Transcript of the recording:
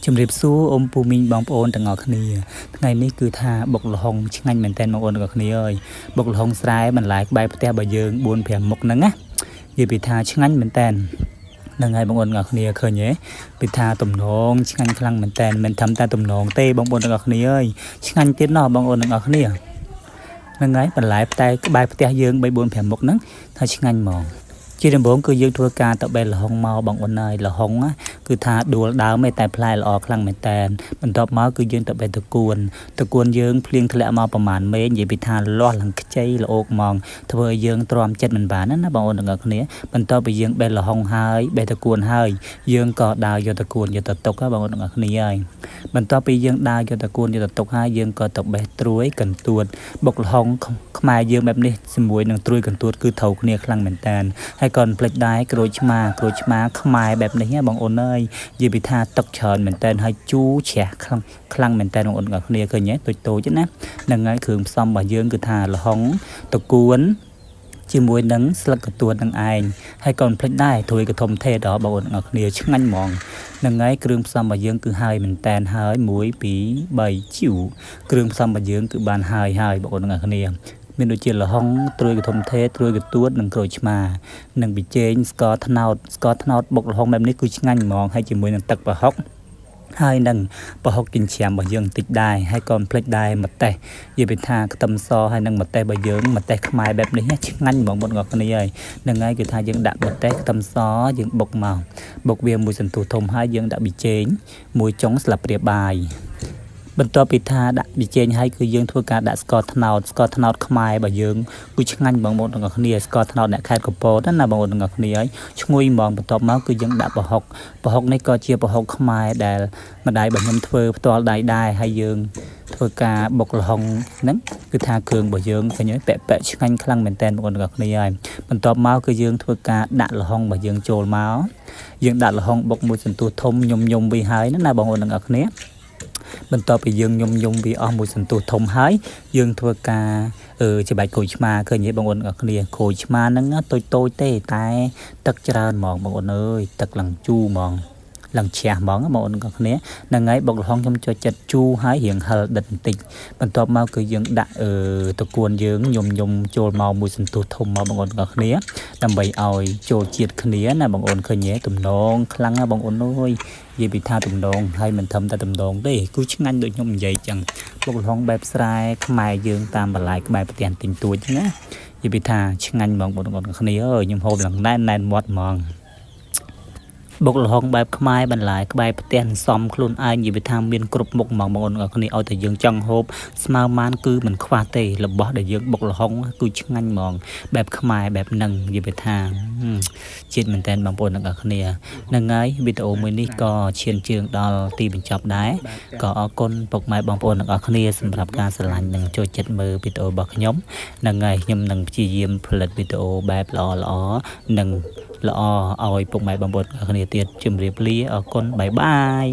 ជំរាបសួរអ៊ំពូមីងបងប្អូនទាំងអស់គ្នាថ្ងៃនេះគឺថាបុកល្ហុងឆ្ងាញ់មែនតើបងប្អូនទាំងអស់គ្នាអើយបុកល្ហុងស្រែបន្លែក្បែរផ្ទះរបស់យើង4 5មុខហ្នឹងណានិយាយពីថាឆ្ងាញ់មែនតើនឹងហើយបងប្អូនទាំងអស់គ្នាឃើញទេពីថាទំនងឆ្ងាញ់ខ្លាំងមែនតើមិនធម្មតាទំនងទេបងប្អូនទាំងអស់គ្នាអើយឆ្ងាញ់ទៀតណោះបងប្អូនទាំងអស់គ្នានឹងហើយបន្លែតែក្បែរផ្ទះយើង3 4 5មុខហ្នឹងថាឆ្ងាញ់ហ្មងជាដំបូងគឺយើងធ្វើការតបេល្ហុងមកបងប្អូនហើយល្ហុងគឺថាដួលដើមឯតែផ្លែល្អខ្លាំងមែនតើបន្ទាប់មកគឺយើងតបេតកួនយើងភ្លៀងធ្លាក់មកប្រហែលមេឃនិយាយពីថាលាស់ឡើងខ្ចីល្អកហ្មងធ្វើឲ្យយើងទ្រាំចិត្តមិនបានណាបងប្អូនទាំងអស់គ្នាបន្ទាប់ពីយើងបេល្ហុងហើយបេតកួនហើយយើងក៏ដើរយកតកួនយកទៅទុកបងប្អូនទាំងអស់គ្នាហើយបន្ទាប់ពីយើងដើរយកតកួនយកទៅទុកហើយយើងក៏ទៅបេះត្រួយកន្ទួតបុកល្ហុងខ្មែរយើងបែបនេះជាមួយនឹងត្រួយកន្ទួតគឺត្រូវគ្នាខ្លាំងមែនតើហើយក៏ផ្លេចដែរក្រូចឆ្មាខ្មែរបែបនេះបងអូនអើយនិយាយពីថាទឹកច្រើនមែនតើហើយជូរជ្រះខ្លាំងមែនតើបងអូនទាំងគ្នាឃើញទេតូចៗណាហ្នឹងហើយគ្រឿងផ្សំរបស់យើងគឺថាល្ហុងតកួនជាមួយនឹងស្លឹកកន្ទួតនឹងឯងហើយក៏ផ្លេចដែរត្រួយកធំធេដល់បងប្អូនទាំងគ្នាឆ្ងាញ់ហ្មងហ្នឹងហើយគ្រឿងផ្សំរបស់យើងគឺហើយមែនតែនហើយ1 2 3ជីវគ្រឿងផ្សំរបស់យើងគឺបានហើយបងប្អូនទាំងគ្នាមានដូចជាល្ហុងត្រួយកធំធេត្រួយកន្ទួតនិងក្រូចឆ្មានិងប៊ីចេងស្ករត្នោតបុកល្ហុងបែបនេះគឺឆ្ងាញ់ហ្មងហើយជាមួយនឹងទឹកប្រហុកហើយនឹងប្រហុកចិញ្ច្រាំរបស់យើងបន្តិចដែរហើយក៏ផ្លេចដែរម្ទេសនិយាយពីថាខ្ទឹមសហើយនឹងម្ទេសរបស់យើងម្ទេសខ្មែរបែបនេះឆ្ងាញ់បងប្អូនទាំងគ្នាហើយហ្នឹងហើយគឺថាយើងដាក់ម្ទេសខ្ទឹមសយើងបុកវាមួយសន្ទុះធំហើយយើងដាក់ប៊ីចេងមួយចុងស្លាបព្រាបាយបន្ទាប់ពីថាដាក់ប៊ីចេងហើយគឺយើងធ្វើការដាក់ស្ករត្នោតខ្មែររបស់យើងគឺឆ្ងាញ់បងប្អូនទាំងគ្នាស្ករត្នោតអ្នកខេត្តកំពតណាបងប្អូនទាំងគ្នាហើយឈ្ងុយហ្មងបន្ទាប់មកគឺយើងដាក់ប្រហុកនេះក៏ជាប្រហុកខ្មែរដែលម្ដាយរបស់ខ្ញុំធ្វើផ្ទាល់ដៃដែរហើយយើងធ្វើការបុកល្ហុងហ្នឹងគឺថាគ្រឿងរបស់យើងឃើញទេពាក់ឆ្ងាញ់ខ្លាំងមែនតើបងប្អូនទាំងគ្នាហើយបន្ទាប់មកគឺយើងធ្វើការដាក់ល្ហុងរបស់យើងចូលមកយើងដាក់ល្ហុងបុកមួយសន្ទុះធំញុំវាហើយណាបងប្អូនទាំងគ្នាបន្ទាប់ពីយើងញុំវាអស់មួយសន្ទុះធំហើយយើងធ្វើការច្បាច់ក្រូចឆ្មាឃើញទេបងប្អូនទាំងគ្នាក្រូចឆ្មាហ្នឹងតូចទេតែទឹកច្រើនហ្មងបងប្អូនអើយទឹកឡើងជូរហ្មងឡើងជ្រះហ្មងបងប្អូនទាំងគ្នាហ្នឹងហើយបុកល្ហុងខ្ញុំចូលចិត្តជូរហើយរៀងហឹរដិតបន្តិចបន្ទាប់មកគឺយើងដាក់តកួនយើងញុំចូលមកមួយសន្ទុះធំមកបងប្អូនទាំងគ្នាដើម្បីឲ្យចូលជាតិគ្នាណាបងប្អូនឃើញទេទំនងខ្លាំងណាបងប្អូនអើយនិយាយពីថាទំនងហើយមិនធំតែទំនងទេគឺឆ្ងាញ់ដូចខ្ញុំនិយាយចឹងបុកល្ហុងបែបស្រែខ្មែរយើងតាមបន្លែក្បែរផ្ទះទិញទួចណានិយាយពីថាឆ្ងាញ់បងប្អូនទាំងគ្នាអើយខ្ញុំហូបឡើងណែនមាត់ហ្មងបុកល្ហុងបែបខ្មែរបន្លែក្បែរផ្ទះសំខ្លួនឯងនិយាយពីថាមានគ្រប់មុខហ្មងបងប្អូនគ្នាឲ្យតែយើងចង់ហូបស្មើម៉ានគឺមិនខ្វះទេរបស់ដែលយើងបុកល្ហុងគឺឆ្ងាញ់ហ្មងបែបខ្មែរបែបហ្នឹងនិយាយពីថាជាតិមែនតើបងប្អូនទាំងគ្នាហ្នឹងហើយវីដេអូមួយនេះក៏ឈានជើងដល់ទីបញ្ចប់ដែរក៏អរគុណពុកម៉ែបងប្អូនទាំងគ្នាសម្រាប់ការស្រឡាញ់និងចូលចិត្តមើលវីដេអូរបស់ខ្ញុំហ្នឹងហើយខ្ញុំនឹងព្យាយាមផលិតវីដេអូបែបល្អនិងល្អឲ្យពុកម៉ែបងប្អូនគ្នាទៀតជម្រាបលាអរគុណបាយបាយ